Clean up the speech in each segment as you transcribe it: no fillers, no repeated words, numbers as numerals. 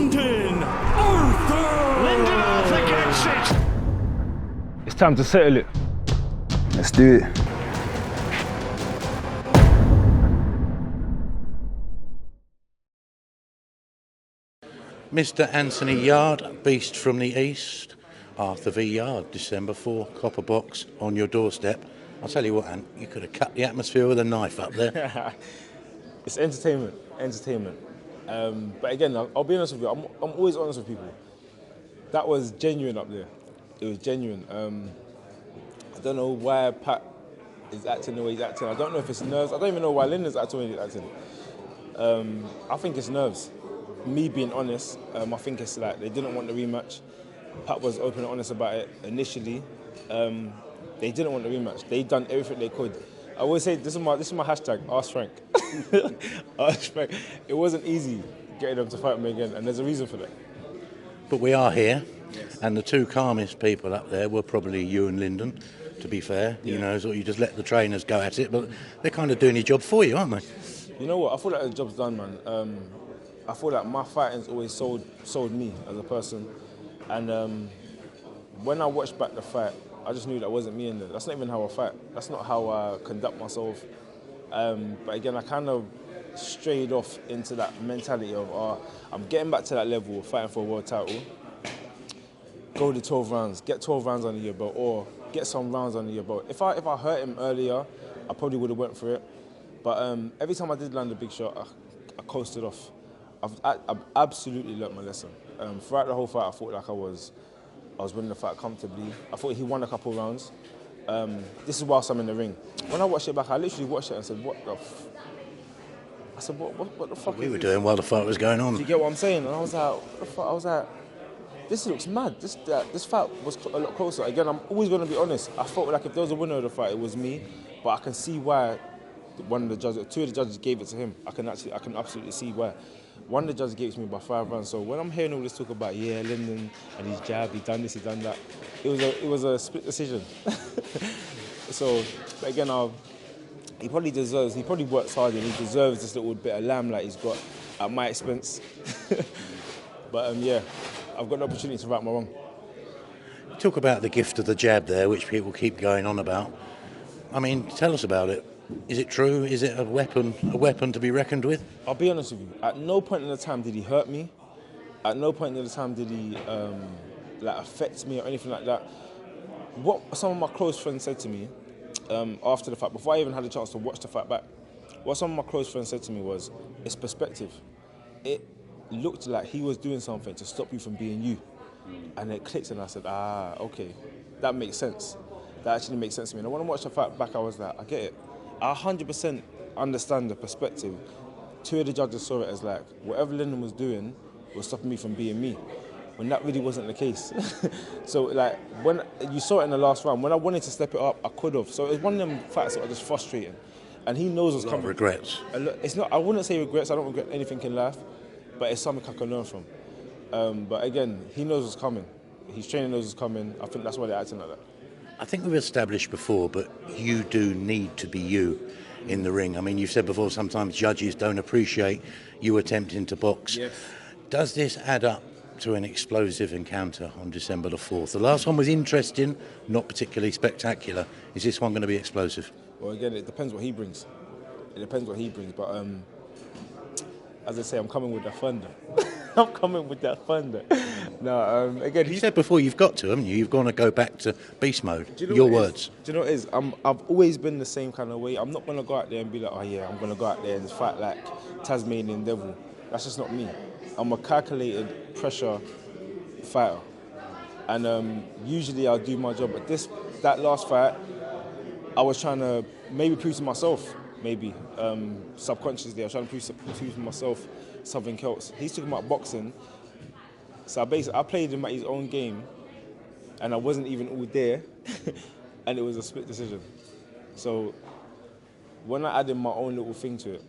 Lyndon Arthur! Lyndon Arthur gets it! It's time to settle it. Let's do it. Mr. Anthony Yarde, Beast from the East. Arthur v. Yarde, December 4, Copper Box on your doorstep. I'll tell you what, Ant, you could have cut the atmosphere with a knife up there. It's entertainment. But again, I'll be honest with you, I'm always honest with people. That was genuine up there. It was genuine. I don't know why Pat is acting the way he's acting. I don't know if it's nerves. I don't even know why Lyndon's acting the way he's acting. I think it's nerves. Me being honest, I think it's like they didn't want the rematch. Pat was open and honest about it initially. They didn't want the rematch. They done everything they could. I always say this is my hashtag. Ask Frank. Ask Frank. It wasn't easy getting them to fight me again, and there's a reason for that. But we are here, and the two calmest people up there were probably you and Lyndon. To be fair, you know, so you just let the trainers go at it, but they're kind of doing your job for you, aren't they? You know what? I feel like the job's done, man. I feel like my fighting's always sold me as a person, and when I watched back the fight, I just knew that wasn't me in there. That's not even how I fight. That's not how I conduct myself. But again, I kind of strayed off into that mentality of, I'm getting back to that level of fighting for a world title. Go to 12 rounds, get 12 rounds under your belt, or get some rounds under your belt. If I hurt him earlier, I probably would have went for it. But every time I did land a big shot, I coasted off. I've absolutely learnt my lesson. Throughout the whole fight, I thought like I was winning the fight comfortably. I thought he won a couple of rounds. This is whilst I'm in the ring. When I watched it back, I literally watched it and said, what the fuck We were doing while the fight was going on. Do you get what I'm saying? And I was like, what the fuck? I was like, this looks mad. This fight was a lot closer. Again, I'm always going to be honest. I felt like if there was a winner of the fight, it was me. But I can see why two of the judges gave it to him. I can absolutely see why. One of the judges gave it to me by 5 rounds. So when I'm hearing all this talk about, Lyndon and his jab, he done this, he done that, it was a split decision. So, but again, he probably works hard and he deserves this little bit of lamelight he's got at my expense. But I've got the opportunity to right my wrong. Talk about the gift of the jab there, which people keep going on about. I mean, tell us about it. Is it true? Is it a weapon to be reckoned with? I'll be honest with you. At no point in the time did he hurt me. At no point in the time did he affect me or anything like that. What some of my close friends said to me after the fight, before I even had a chance to watch the fight back, what some of my close friends said to me was, it's perspective. It looked like he was doing something to stop you from being you. And it clicked and I said, okay, that makes sense. That actually makes sense to me. And when I watched the fight back, I was like, I get it. I 100% understand the perspective. Two of the judges saw it as like, whatever Lyndon was doing was stopping me from being me, when that really wasn't the case. So like, when you saw it in the last round, when I wanted to step it up, I could have. So it was one of them fights that were just frustrating. And he knows what's coming. Regrets. It's not. I wouldn't say regrets. I don't regret anything in life, but it's something I can learn from. But again, he knows what's coming. His trainer knows what's coming. I think that's why they're acting like that. I think we've established before, but you do need to be you in the ring. I mean, you've said before, sometimes judges don't appreciate you attempting to box. Yes. Does this add up to an explosive encounter on December the 4th? The last one was interesting, not particularly spectacular. Is this one going to be explosive? Well, again, it depends what he brings. But as I say, I'm coming with that thunder. I'm coming with that thunder. No, again, you said before you've got to, haven't you? You've got to go back to beast mode. Do you know Your what words. Do you know what it is? I've always been the same kind of way. I'm not going to go out there and be like, I'm going to go out there and fight like Tasmanian devil. That's just not me. I'm a calculated pressure fighter. And usually I'll do my job. But that last fight, I was trying to maybe prove to myself, subconsciously, I was trying to prove to myself something else. He's talking about boxing. So I played him at his own game, and I wasn't even all there, and it was a split decision. So when I added my own little thing to it,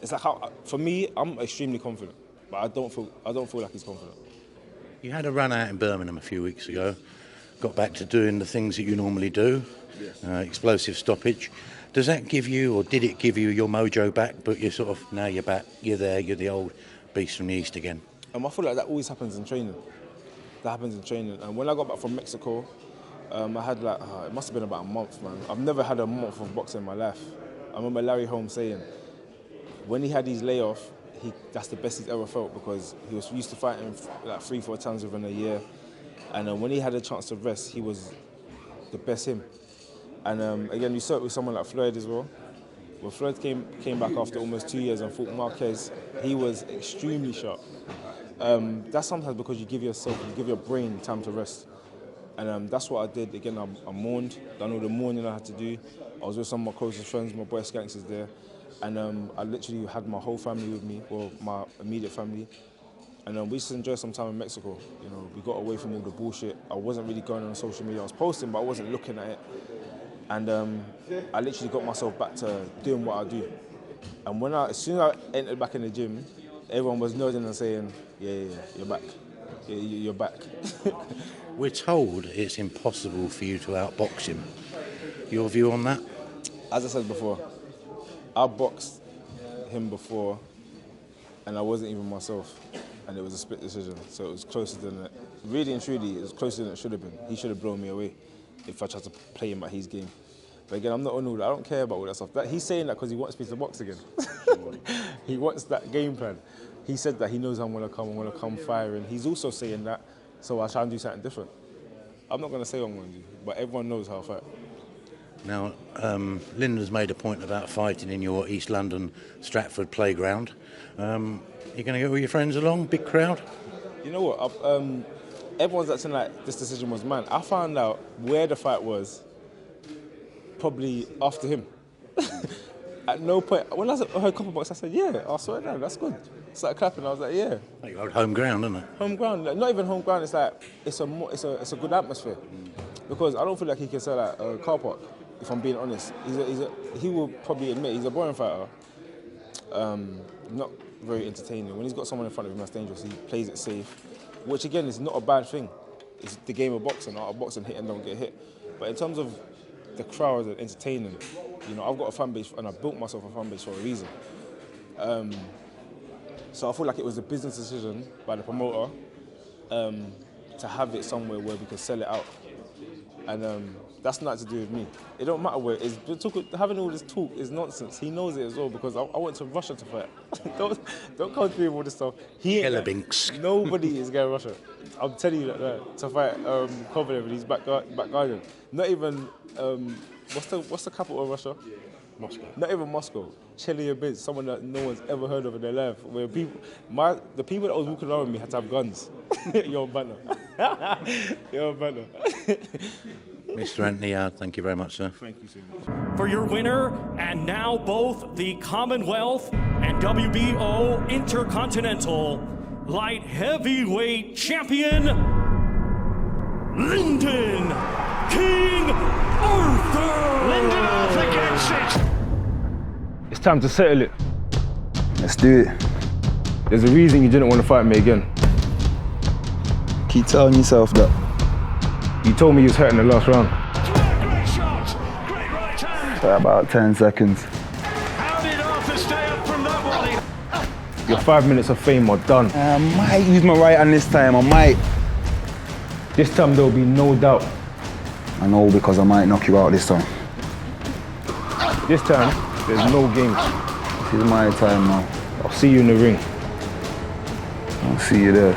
it's like for me, I'm extremely confident, but I don't feel like he's confident. You had a run out in Birmingham a few weeks ago, got back to doing the things that you normally do, yes. Explosive stoppage. Does that give you, or did it give you your mojo back, but you're sort of, now you're back, you're there, you're the old beast from the East again? I feel like that always happens in training. That happens in training. And when I got back from Mexico, I had like, it must have been about a month, man. I've never had a month of boxing in my life. I remember Larry Holmes saying, when he had his layoff, that's the best he's ever felt, because he was used to fighting like 3-4 times within a year. And when he had a chance to rest, he was the best him. And again, you saw it with someone like Floyd as well. When Floyd came back after almost 2 years and fought Marquez, he was extremely sharp. That's sometimes because you give your brain time to rest. And that's what I did. Again, I mourned, done all the mourning I had to do. I was with some of my closest friends, my boy Skanks is there. And I literally had my whole family with me, well, my immediate family. And we just enjoyed some time in Mexico. You know, we got away from all the bullshit. I wasn't really going on social media. I was posting, but I wasn't looking at it. And I literally got myself back to doing what I do. And as soon as I entered back in the gym, everyone was nodding and saying, yeah, you're back. Yeah, you're back. We're told it's impossible for you to outbox him. Your view on that? As I said before, I boxed him before and I wasn't even myself, and it was a split decision, so it was closer than it. Really and truly, it was closer than it should have been. He should have blown me away if I tried to play him at his game. But again, I'm not on all that. I don't care about all that stuff. He's saying that because he wants me to box again. He wants that game plan. He said that he knows I'm going to come firing. He's also saying that, so I'll try and do something different. I'm not going to say what I'm going to do, but everyone knows how I fight. Now, Lyndon's made a point about fighting in your East London Stratford playground. You going to get all your friends along? Big crowd? You know what? Everyone's acting like this decision was mine. I found out where the fight was probably after him. At no point, when I heard a couple bucks, I said, yeah, I swear down, that's good. Started clapping, I was like, yeah. Like home ground, isn't it? Home ground, like, not even home ground, it's like, it's a good atmosphere. Because I don't feel like he can sell at a car park, if I'm being honest. He will probably admit he's a boring fighter, not very entertaining. When he's got someone in front of him that's dangerous, he plays it safe, which again is not a bad thing. It's the game of boxing. I box and hit and don't get hit. But in terms of the crowd and entertaining, you know, I've got a fan base and I built myself a fan base for a reason. So I feel like it was a business decision by the promoter to have it somewhere where we could sell it out. And that's nothing to do with me. It don't matter where it is. Having all this talk is nonsense. He knows it as well, because I went to Russia to fight. don't come to me with all this stuff. Nobody is going to Russia. I'm telling you that to fight Kovalev in his back garden. Not even what's the capital of Russia? Moscow. Not even Moscow. Chelyabinsk, someone that no one's ever heard of in their life. Where the people that was walking around with me had to have guns. You're a banner. You're a banner. Mr. Anthony Yarde, thank you very much, sir. Thank you so much. For your winner, and now both the Commonwealth and WBO Intercontinental Light Heavyweight Champion, Lyndon King Arthur! Lyndon Arthur gets it! It's time to settle it. Let's do it. There's a reason you didn't want to fight me again. Keep telling yourself that. You told me you was hurting the last round. Great shot! Great right hand! For about 10 seconds. How did Arthur stay up from that one? Your 5 minutes of fame are done. I might use my right hand this time, I might. This time there'll be no doubt. I know, because I might knock you out this time. This time, there's no games. This is my time now. I'll see you in the ring. I'll see you there.